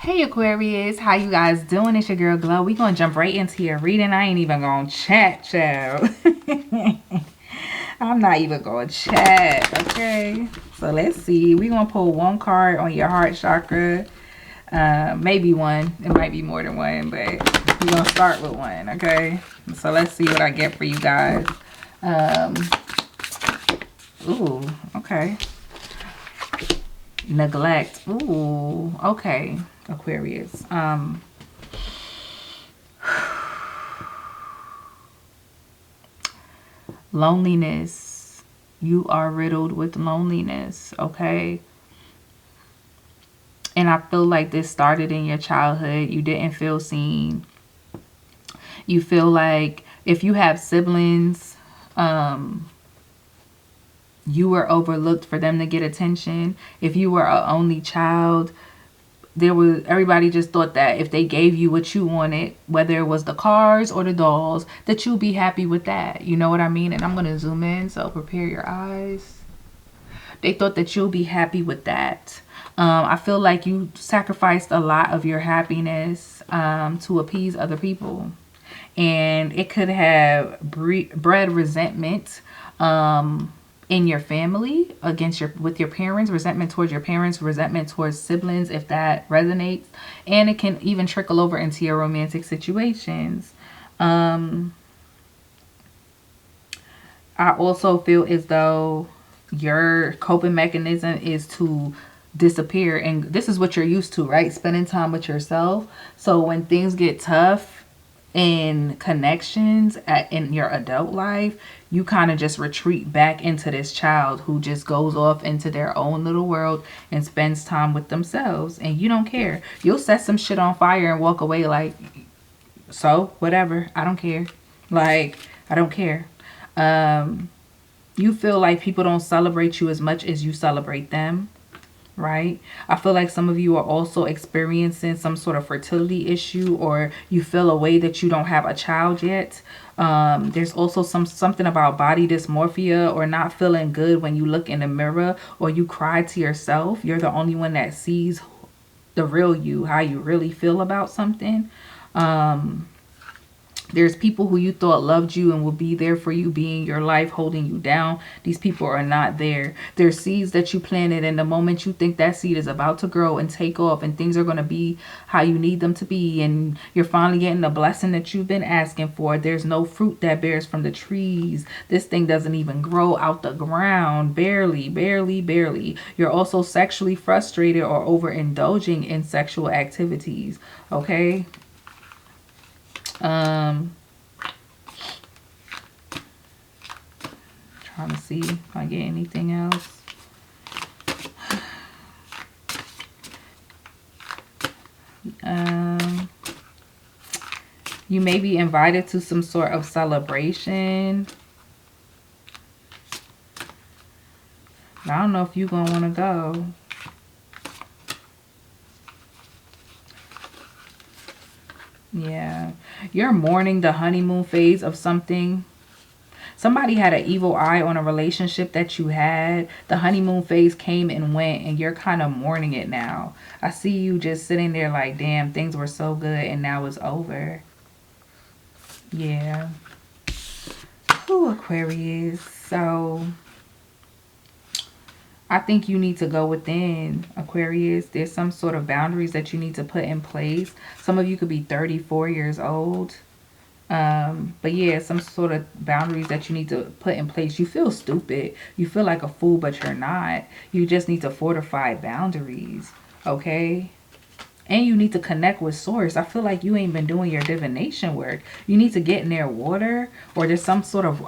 Hey Aquarius, how you guys doing? It's your girl Glow. We gonna jump right into your reading. I ain't even gonna chat, child. I'm not even gonna chat, okay? So let's see. We gonna pull one card on your heart chakra. Maybe one. It might be more than one, but we're gonna start with one, okay? So let's see what I get for you guys. Ooh, okay. Neglect. Ooh, okay. Aquarius. Loneliness. You are riddled with loneliness, okay? And I feel like this started in your childhood. You didn't feel seen. You feel like if you have siblings, you were overlooked for them to get attention. If you were an only child, everybody just thought that if they gave you what you wanted, whether it was the cars or the dolls, that you'd be happy with that. You know what I mean? And I'm going to zoom in, so prepare your eyes. They thought that you'll be happy with that. I feel like you sacrificed a lot of your happiness to appease other people. And it could have bred resentment in your family with your parents, resentment towards your parents, resentment towards siblings, if that resonates. And it can even trickle over into your romantic situations. I also feel as though your coping mechanism is to disappear, and this is what you're used to, right? Spending time with yourself. So when things get tough in connections in your adult life, you kind of just retreat back into this child who just goes off into their own little world and spends time with themselves, and you don't care. You'll set some shit on fire and walk away like, so whatever, I don't care. Like, I don't care. You feel like people don't celebrate you as much as you celebrate them, right? I feel like some of you are also experiencing some sort of fertility issue, or you feel a way that you don't have a child yet. There's also something about body dysmorphia, or not feeling good when you look in the mirror, or you cry to yourself. You're the only one that sees the real you, how you really feel about something. There's people who you thought loved you and will be there for you, be in your life, holding you down. These people are not there. There's seeds that you planted, and the moment you think that seed is about to grow and take off and things are going to be how you need them to be, and you're finally getting the blessing that you've been asking for, there's no fruit that bears from the trees. This thing doesn't even grow out the ground. Barely, barely, barely. You're also sexually frustrated or overindulging in sexual activities. Okay? Trying to see if I get anything else. You may be invited to some sort of celebration. I don't know if you're going to want to go. Yeah. You're mourning the honeymoon phase of something. Somebody had an evil eye on a relationship that you had. The honeymoon phase came and went, and you're kind of mourning it now. I see you just sitting there like, damn, things were so good and now it's over. Yeah. Ooh, Aquarius. So I think you need to go within, Aquarius. There's some sort of boundaries that you need to put in place. Some of you could be 34 years old. But yeah, some sort of boundaries that you need to put in place. You feel stupid. You feel like a fool, but you're not. You just need to fortify boundaries, okay? And you need to connect with source. I feel like you ain't been doing your divination work. You need to get near water, or there's some sort of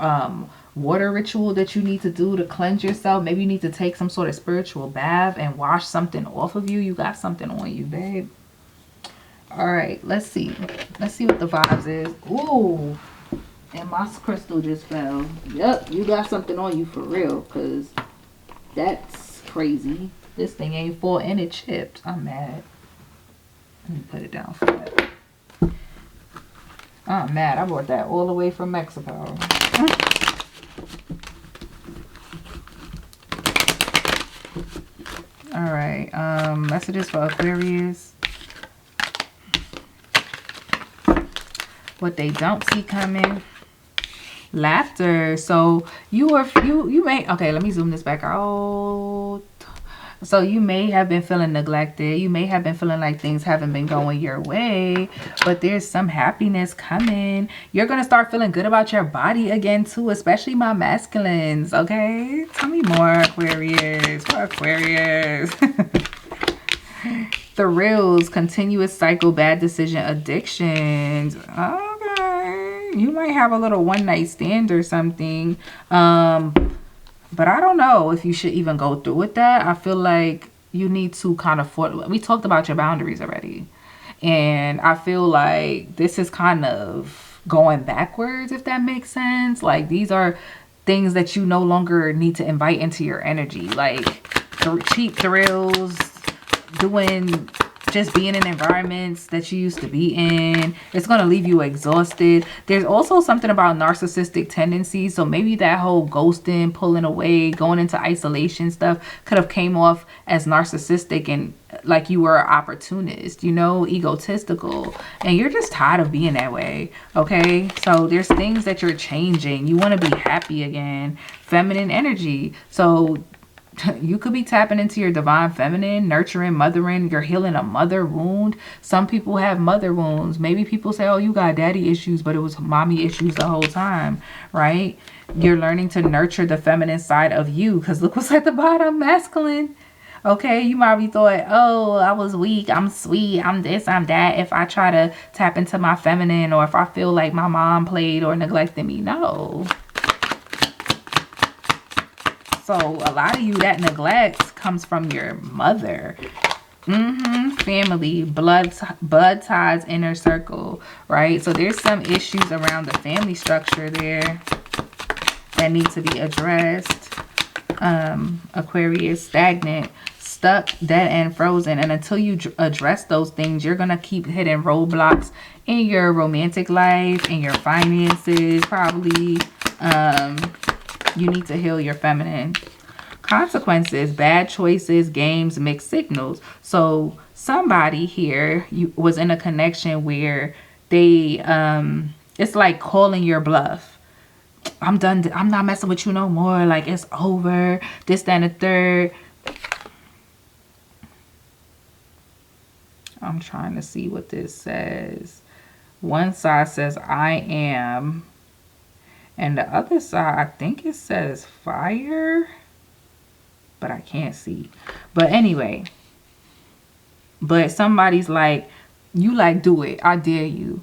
water ritual that you need to do to cleanse yourself. Maybe you need to take some sort of spiritual bath and wash something off of you. You got something on you, babe. All right, let's see. Let's see what the vibes is. Ooh, and my crystal just fell. Yep, you got something on you for real, because that's crazy. This thing ain't full and it chipped. I'm mad. Let me put it down for that. I'm mad. I brought that all the way from Mexico. All right. Messages for Aquarius. What they don't see coming. Laughter. So you may, okay, let me zoom this back out. So you may have been feeling neglected. You may have been feeling like things haven't been going your way, but there's some happiness coming. You're going to start feeling good about your body again too, especially my masculines, okay? Tell me more, Aquarius. What Aquarius? Thrills, continuous cycle, bad decision, addictions. Okay. You might have a little one night stand or something. But I don't know if you should even go through with that. I feel like you need to kind of, we talked about your boundaries already. And I feel like this is kind of going backwards, if that makes sense. Like these are things that you no longer need to invite into your energy. Like cheap thrills, just being in environments that you used to be in. It's going to leave you exhausted. There's also something about narcissistic tendencies. So maybe that whole ghosting, pulling away, going into isolation stuff could have came off as narcissistic and like you were an opportunist, you know, egotistical. And you're just tired of being that way. Okay. So there's things that you're changing. You want to be happy again. Feminine energy. So you could be tapping into your divine feminine, nurturing, mothering. You're healing a mother wound. Some people have mother wounds. Maybe people say, oh, you got daddy issues, but it was mommy issues the whole time, right? You're learning to nurture the feminine side of you, because look what's at the bottom, masculine. Okay, you might be thought, oh, I was weak, I'm sweet, I'm this, I'm that. If I try to tap into my feminine, or if I feel like my mom played or neglected me. No. So a lot of you, that neglect comes from your mother. Family, blood ties, inner circle, right? So there's some issues around the family structure there that need to be addressed. Aquarius, stagnant, stuck, dead end, frozen. And until you address those things, you're going to keep hitting roadblocks in your romantic life, in your finances, probably. You need to heal your feminine. Consequences, bad choices, games, mixed signals. So somebody here was in a connection where they, it's like calling your bluff. I'm done. I'm not messing with you no more. Like, it's over. This, that, and the third. I'm trying to see what this says. One side says, I am. And the other side, I think it says fire, but I can't see. But anyway, but somebody's like, you like, do it, I dare you.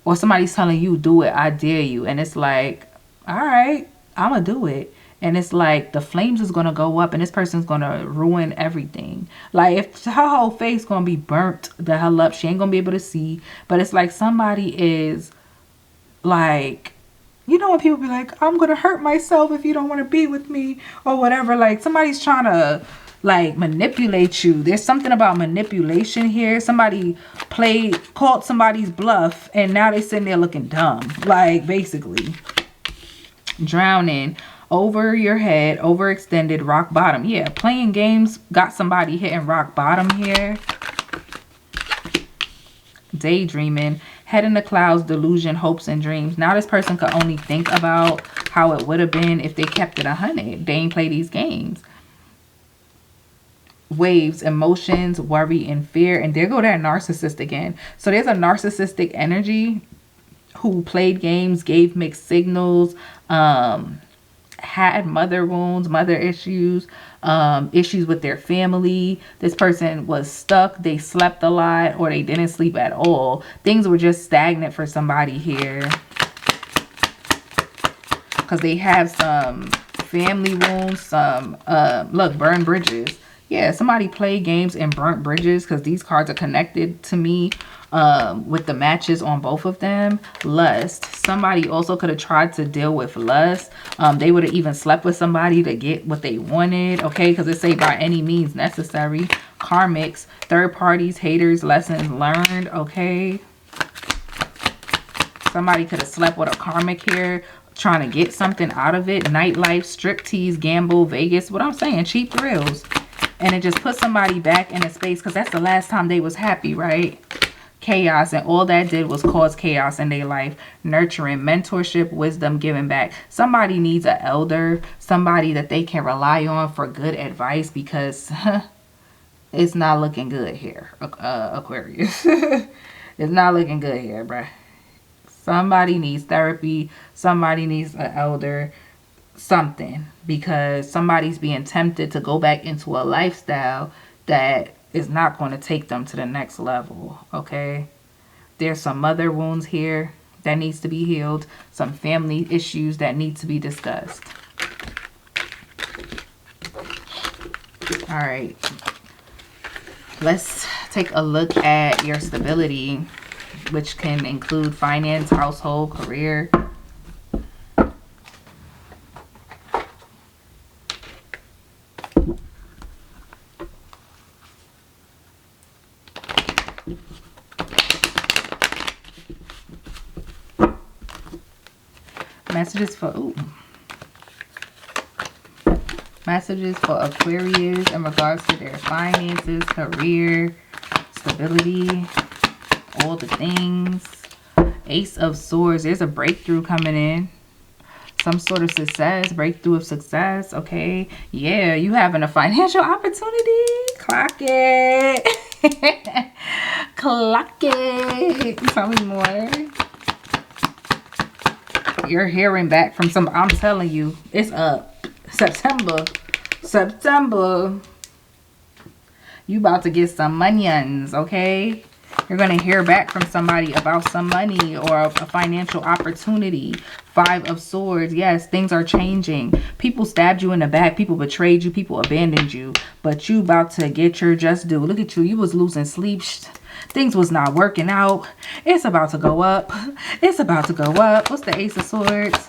Or somebody's telling you, do it, I dare you. And it's like, all right, I'm going to do it. And it's like the flames is going to go up and this person's going to ruin everything. Like, if her whole face going to be burnt the hell up, she ain't going to be able to see. But it's like somebody is like, you know, when people be like, I'm going to hurt myself if you don't want to be with me or whatever. Like, somebody's trying to, like, manipulate you. There's something about manipulation here. Somebody called somebody's bluff, and now they sitting there looking dumb. Like, basically. Drowning. Over your head. Overextended. Rock bottom. Yeah, playing games got somebody hitting rock bottom here. Daydreaming. Head in the clouds, delusion, hopes, and dreams. Now this person could only think about how it would have been if they kept it 100. They ain't play these games. Waves, emotions, worry, and fear. And there go that narcissist again. So there's a narcissistic energy who played games, gave mixed signals, had mother wounds, mother issues, issues with their family. This person was stuck. They slept a lot, or they didn't sleep at all. Things were just stagnant for somebody here because they have some family wounds, some look, burned bridges. Yeah, somebody played games and burnt bridges, because these cards are connected to me with the matches on both of them. Lust. Somebody also could have tried to deal with lust. They would have even slept with somebody to get what they wanted. Okay, because it say by any means necessary. Karmics. Third parties, haters, lessons learned. Okay. Somebody could have slept with a karmic here, trying to get something out of it. Nightlife, striptease, gamble, Vegas. What I'm saying, cheap thrills. And it just puts somebody back in a space, because that's the last time they was happy, right? chaos, and all that did was cause chaos in their life. Nurturing, mentorship, wisdom, giving back. Somebody needs an elder, somebody that they can rely on for good advice, because it's not looking good here, Aquarius. It's not looking good here, bruh. Somebody needs therapy. Somebody needs an elder. Something. Because somebody's being tempted to go back into a lifestyle that is not going to take them to the next level. Okay? There's some mother wounds here that needs to be healed. Some family issues that need to be discussed. Alright. Let's take a look at your stability, which can include finance, household, career. Messages for messages for Aquarius in regards to their finances, career, stability, all the things. Ace of Swords. There's a breakthrough coming in. Some sort of success, breakthrough of success. Okay. Yeah, you having a financial opportunity. Clock it. Clock it. Tell me more. You're hearing back from some. I'm telling you, it's up. September. You about to get some monions, okay? You're going to hear back from somebody about some money or a financial opportunity. 5 of Swords. Yes, things are changing. People stabbed you in the back. People betrayed you. People abandoned you. But you about to get your just due. Look at you. You was losing sleep. Things was not working out. It's about to go up. It's about to go up. What's the Ace of Swords?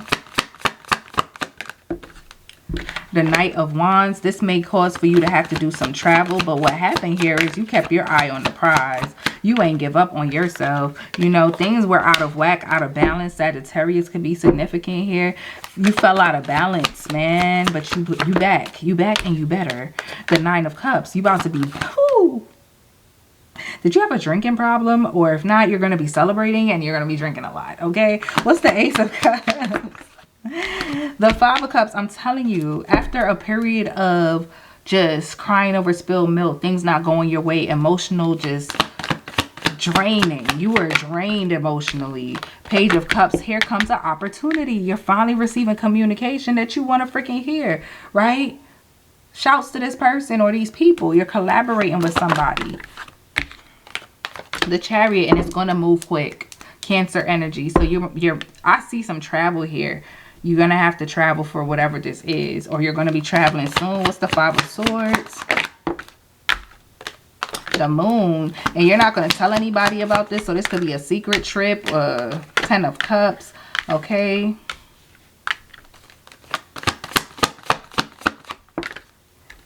The Knight of Wands. This may cause for you to have to do some travel, but what happened here is you kept your eye on the prize. You ain't give up on yourself. You know, things were out of whack, out of balance. Sagittarius could be significant here. You fell out of balance, man, but you back. You back and you better. The 9 of Cups. You about to be... Whoo! Did you have a drinking problem? Or if not, you're going to be celebrating and you're going to be drinking a lot, okay? What's the Ace of Cups? The 5 of Cups. I'm telling you, after a period of just crying over spilled milk, things not going your way, emotional, just draining. You were drained emotionally. Page of Cups. Here comes an opportunity. You're finally receiving communication that you want to freaking hear, right? Shouts to this person or these people. You're collaborating with somebody. The Chariot, and it's going to move quick. Cancer energy. So I see some travel here. You're going to have to travel for whatever this is, or you're going to be traveling soon. What's the 5 of Swords? The Moon. And you're not going to tell anybody about this, so this could be a secret trip. 10 of Cups. Okay.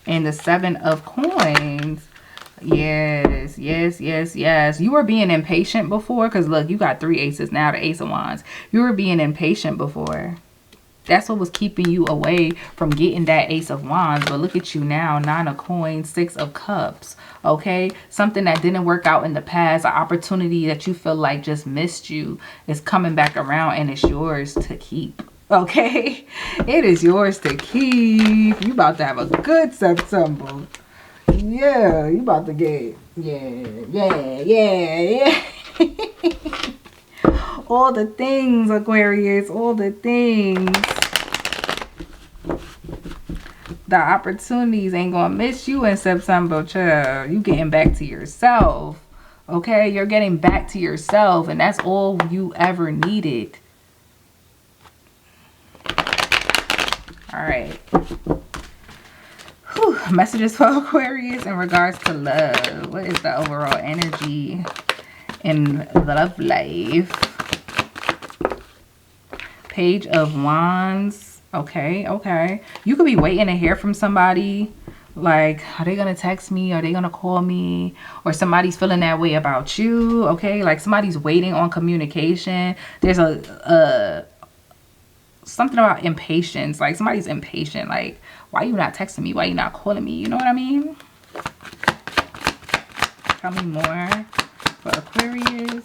And the 7 of Coins. Yes, yes, yes, yes. You were being impatient before, because look, you got 3 aces now, the Ace of Wands. You were being impatient before. That's what was keeping you away from getting that Ace of Wands. But look at you now, 9 of Coins, 6 of Cups. Okay, something that didn't work out in the past, an opportunity that you feel like just missed you, is coming back around, and it's yours to keep. Okay, it is yours to keep. You about to have a good September. Yeah, you about to get, yeah. All the things, Aquarius, all the things. The opportunities ain't gonna miss you in September, child. You getting back to yourself, okay? You're getting back to yourself, and that's all you ever needed. All right. Whew. Messages for Aquarius in regards to love. What is the overall energy in the love life? Page of Wands. Okay, okay. You could be waiting to hear from somebody. Like, are they going to text me? Are they going to call me? Or somebody's feeling that way about you. Okay, like somebody's waiting on communication. There's something about impatience. Like somebody's impatient. Like, why are you not texting me? Why are you not calling me? You know what I mean? Tell me more. for Aquarius.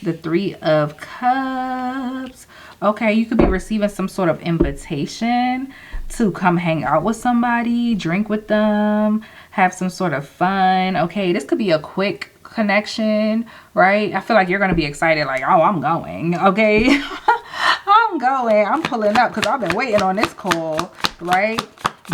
The Three of Cups. Okay, you could be receiving some sort of invitation to come hang out with somebody, drink with them, have some sort of fun. Okay, this could be a quick connection, right? I feel like you're going to be excited like, oh, I'm going. Okay, I'm going. I'm pulling up because I've been waiting on this call, right?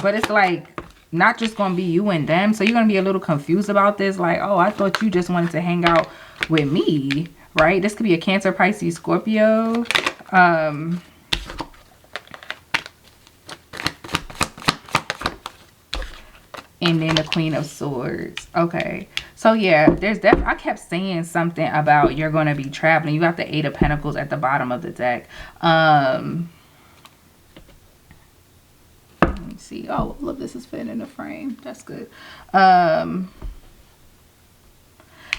But it's like not just going to be you and them. So you're going to be a little confused about this. Like, oh, I thought you just wanted to hang out with me, right? This could be a Cancer, Pisces, Scorpio. And then the Queen of Swords. Okay. So yeah, there's definitely, I kept saying something about you're going to be traveling. You got the Eight of Pentacles at the bottom of the deck. Let me see. Oh, look, this is fitting in the frame. That's good.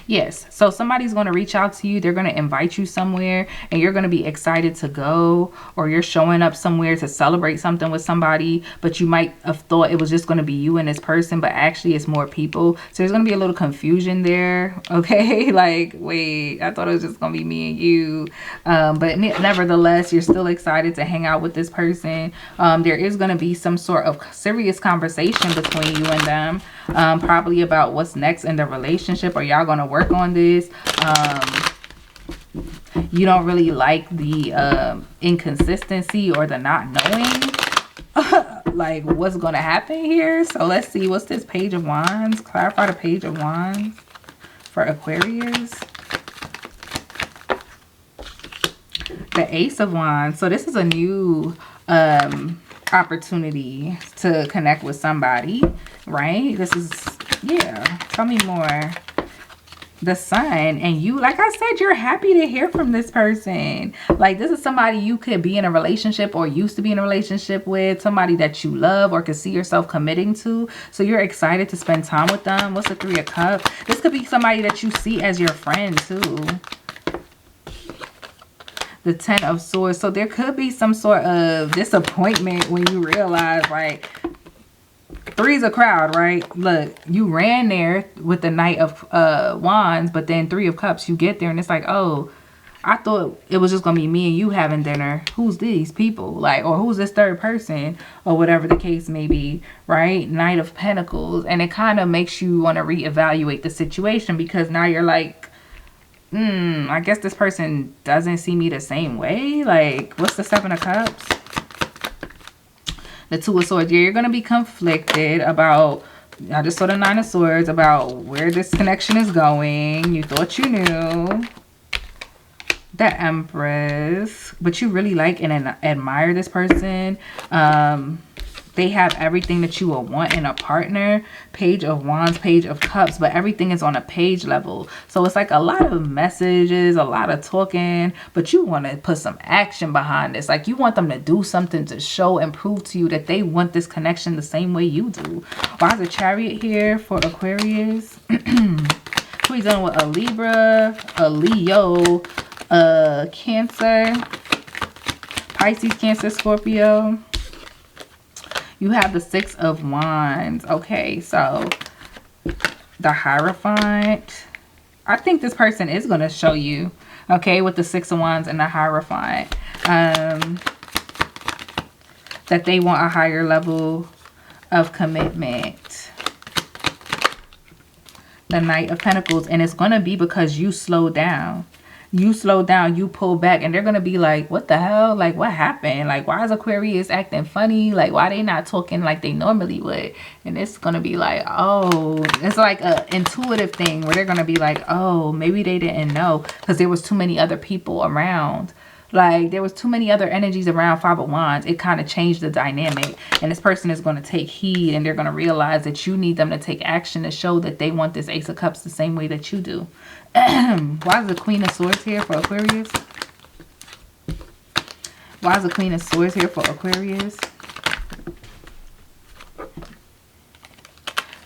Yes, so somebody's going to reach out to you. They're going to invite you somewhere and you're going to be excited to go, or you're showing up somewhere to celebrate something with somebody, but you might have thought it was just going to be you and this person, but actually it's more people. So there's going to be a little confusion there, okay? Like, wait, I thought it was just going to be me and you. But nevertheless, you're still excited to hang out with this person. There is going to be some sort of serious conversation between you and them, probably about what's next in the relationship, or y'all going to work on this. You don't really like the inconsistency or the not knowing like what's going to happen here. So let's see, what's this Page of Wands? Clarify the Page of Wands for Aquarius. The Ace of Wands. So this is a new opportunity to connect with somebody, right? This is, yeah, tell me more. The Sun, and you, like I said, you're happy to hear from this person. Like, this is somebody you could be in a relationship or used to be in a relationship with, somebody that you love or could see yourself committing to. So you're excited to spend time with them. What's the Three of Cups? This could be somebody that you see as your friend too. The Ten of Swords. So there could be some sort of disappointment when you realize, like, three's a crowd, right? Look, you ran there with the Knight of Wands, but then Three of Cups, you get there and it's like, oh, I thought it was just gonna be me and you having dinner. Who's these people? Like, or who's this third person, or whatever the case may be, right? Knight of Pentacles. And it kind of makes you want to reevaluate the situation, because now you're like, I guess this person doesn't see me the same way. Like, what's the Seven of Cups? The Two of Swords. Yeah, you're going to be conflicted about, I just saw the Nine of Swords, about where this connection is going. You thought you knew. The Empress. But you really like and admire this person. They have everything that you will want in a partner. Page of Wands, Page of Cups, but everything is on a page level. So it's like a lot of messages, a lot of talking, but you want to put some action behind this. Like, you want them to do something to show and prove to you that they want this connection the same way you do. Why is a Chariot here for Aquarius? We're dealing with a Libra, a Leo, a Cancer, Pisces, Cancer, Scorpio. You have the Six of Wands. Okay, so the Hierophant. I think this person is going to show you, okay, with the Six of Wands and the Hierophant, that they want a higher level of commitment. The Knight of Pentacles. And it's going to be because you slow down. You slow down, you pull back, and they're going to be like, what the hell? Like, what happened? Like, why is Aquarius acting funny? Like, why they not talking like they normally would? And it's going to be like, oh, it's like a intuitive thing where they're going to be like, oh, maybe they didn't know because there was too many other people around. Like, there was too many other energies around Five of Wands. It kind of changed the dynamic. And this person is going to take heed, and they're going to realize that you need them to take action to show that they want this Ace of Cups the same way that you do. Why is the Queen of Swords here for Aquarius? Why is the Queen of Swords here for Aquarius?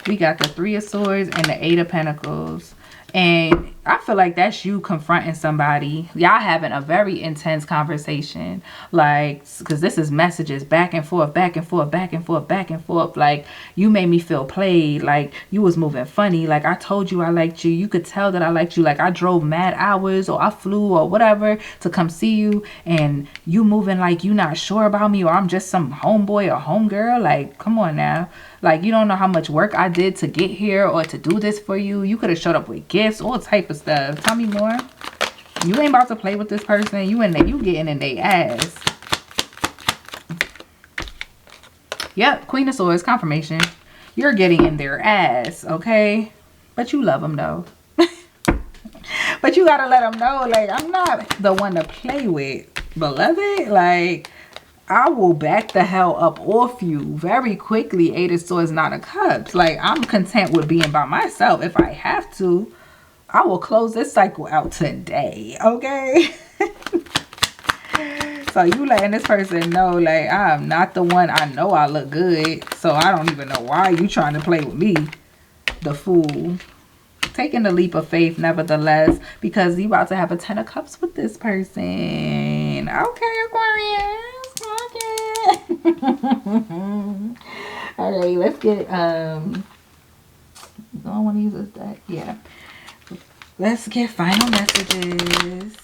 We got the Three of Swords and the Eight of Pentacles. And I feel like that's you confronting somebody. Y'all having a very intense conversation. Like, because this is messages back and forth, back and forth, back and forth, back and forth. Like, you made me feel played. Like, you was moving funny. Like, I told you I liked you. You could tell that I liked you. Like, I drove mad hours or I flew or whatever to come see you. And you moving like you not sure about me or I'm just some homeboy or homegirl. Like, come on now. Like, you don't know how much work I did to get here or to do this for you. You could have showed up with gifts, all type of stuff. Tell me more. You ain't about to play with this person. You in there, you getting in their ass. Yep, Queen of Swords, confirmation. You're getting in their ass, okay? But you love them, though. But you gotta let them know, like, I'm not the one to play with, beloved. Like, I will back the hell up off you very quickly. 8 of Swords, 9 of Cups. Like, I'm content with being by myself. If I have to, I will close this cycle out today, okay? So you letting this person know, like, I'm not the one. I know I look good, so I don't even know why you trying to play with me. The Fool. Taking the leap of faith, nevertheless, because you about to have a 10 of Cups with this person. Okay, Aquarius. All right, let's get I don't want to use this deck. Yeah, let's get final messages.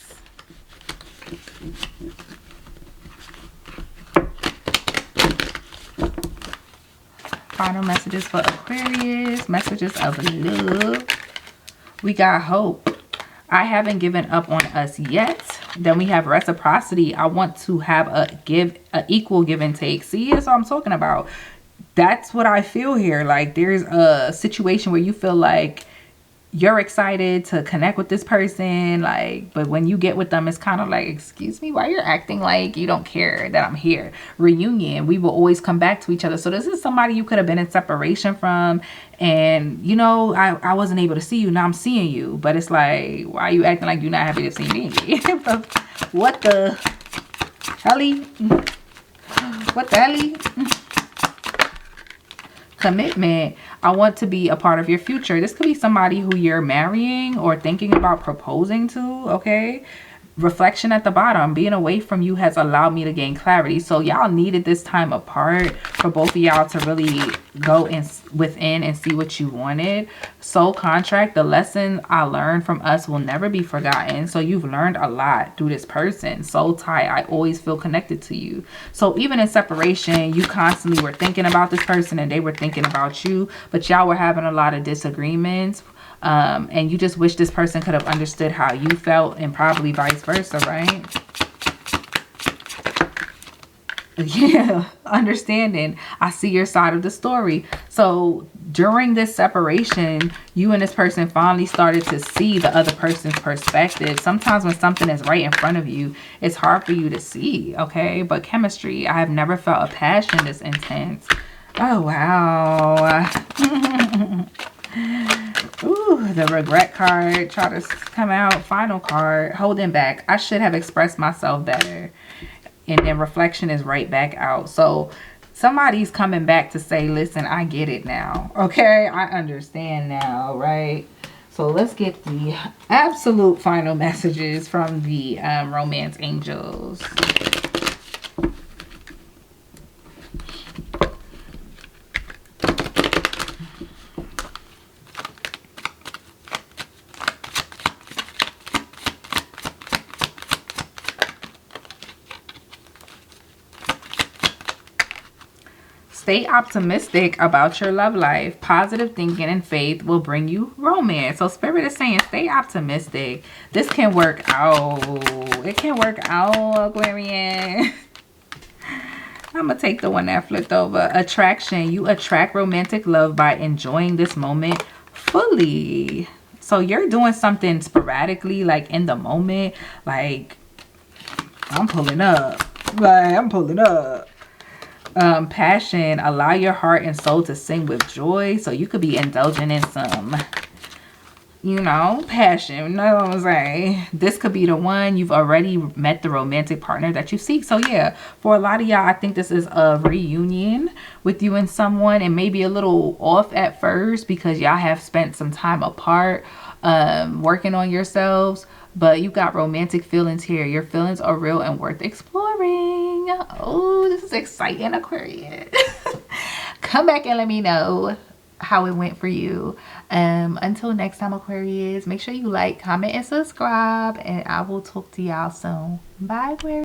Final messages for Aquarius. Messages of love. We got hope. I haven't given up on us yet. Then we have reciprocity. I want to have a equal give and take. See, that's what I'm talking about. That's what I feel here. Like, there's a situation where you feel like you're excited to connect with this person, like, but when you get with them, it's kind of like, excuse me, why you're acting like you don't care that I'm here. Reunion, we will always come back to each other. So this is somebody you could have been in separation from, and you know, I wasn't able to see you. Now I'm seeing you, but it's like, why are you acting like you're not happy to see me? What the helly? What the helly? Commitment. I want to be a part of your future. This could be somebody who you're marrying or thinking about proposing to, okay? Reflection at the bottom. Being away from you has allowed me to gain clarity. So y'all needed this time apart for both of y'all to really go within and see what you wanted. Soul contract. The lesson I learned from us will never be forgotten. So you've learned a lot through this person. Soul tie. I always feel connected to you. So even in separation, you constantly were thinking about this person and they were thinking about you. But y'all were having a lot of disagreements. And you just wish this person could have understood how you felt, and probably vice versa, right? Yeah, understanding. I see your side of the story. So during this separation, you and this person finally started to see the other person's perspective. Sometimes when something is right in front of you, it's hard for you to see, okay? But chemistry, I have never felt a passion this intense. Oh, wow. Ooh, the regret card. Try to come out. Final card. Holding back. I should have expressed myself better. And then reflection is right back out. So somebody's coming back to say, listen, I get it now. Okay, I understand now, right? So let's get the absolute final messages from the romance angels. Stay optimistic about your love life. Positive thinking and faith will bring you romance. So Spirit is saying stay optimistic. This can work out. It can work out, Aquarian. I'm going to take the one that flipped over. Attraction. You attract romantic love by enjoying this moment fully. So you're doing something sporadically, like in the moment. Like, I'm pulling up. Like, I'm pulling up. Passion, allow your heart and soul to sing with joy. So you could be indulging in some you know, passion. You know what I'm saying? This could be the one. You've already met the romantic partner that you seek. So yeah, for a lot of y'all, I think this is a reunion with you and someone, and maybe a little off at first because y'all have spent some time apart, working on yourselves. But you got romantic feelings here. Your feelings are real and worth exploring. Oh, this is exciting, Aquarius. Come back and let me know how it went for you. Until next time, Aquarius, make sure you like, comment, and subscribe, and I will talk to y'all soon. Bye, Aquarius.